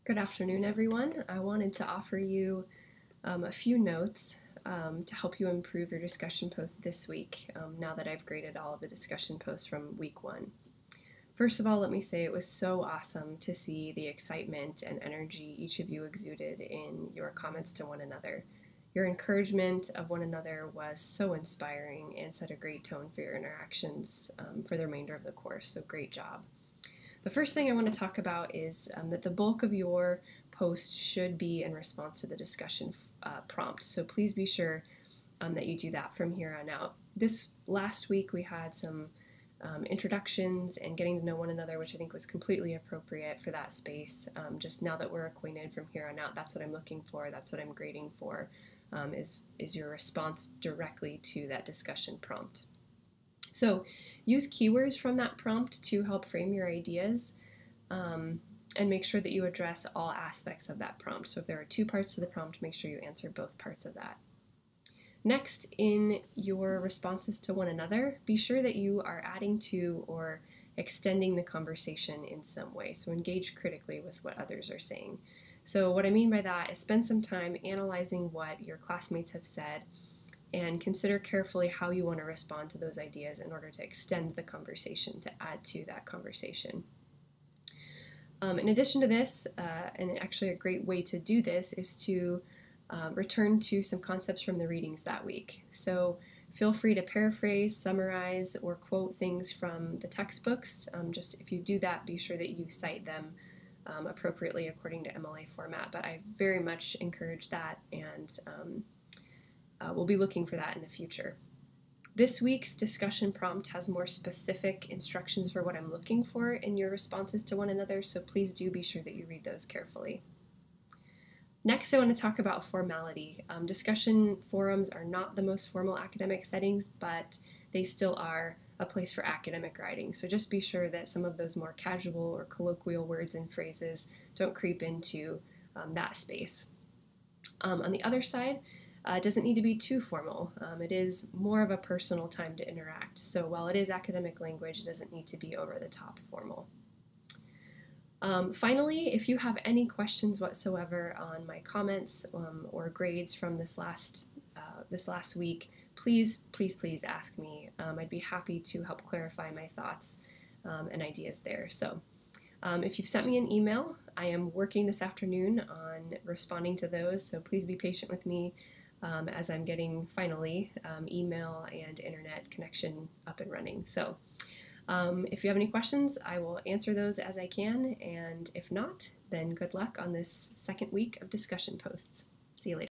Good afternoon, everyone. I wanted to offer you a few notes to help you improve your discussion post this week, now that I've graded all of the discussion posts from week 1. First of all, let me say it was so awesome to see the excitement and energy each of you exuded in your comments to one another. Your encouragement of one another was so inspiring and set a great tone for your interactions for the remainder of the course, so great job. The first thing I want to talk about is that the bulk of your post should be in response to the discussion prompt. So please be sure that you do that from here on out. This last week we had some introductions and getting to know one another, which I think was completely appropriate for that space. Just now that we're acquainted from here on out, that's what I'm looking for, that's what I'm grading for, is your response directly to that discussion prompt. So use keywords from that prompt to help frame your ideas and make sure that you address all aspects of that prompt. So if there are 2 parts to the prompt, make sure you answer both parts of that. Next, in your responses to one another, be sure that you are adding to or extending the conversation in some way. So engage critically with what others are saying. So what I mean by that is spend some time analyzing what your classmates have said and consider carefully how you want to respond to those ideas in order to extend the conversation, to add to that conversation. In addition to this, and actually a great way to do this is to return to some concepts from the readings that week. So feel free to paraphrase, summarize, or quote things from the textbooks. Just if you do that, be sure that you cite them appropriately according to MLA format. But I very much encourage that, and we'll be looking for that in the future. This week's discussion prompt has more specific instructions for what I'm looking for in your responses to one another, so please do be sure that you read those carefully. Next, I want to talk about formality. Discussion forums are not the most formal academic settings, but they still are a place for academic writing, so just be sure that some of those more casual or colloquial words and phrases don't creep into that space. On the other side, it doesn't need to be too formal. It is more of a personal time to interact. So while it is academic language, it doesn't need to be over the top formal. Finally, if you have any questions whatsoever on my comments or grades from this last week, please ask me. I'd be happy to help clarify my thoughts and ideas there. So if you've sent me an email, I am working this afternoon on responding to those, so please be patient with me as I'm getting, finally, email and internet connection up and running. So if you have any questions, I will answer those as I can, and if not, then good luck on this second week of discussion posts. See you later.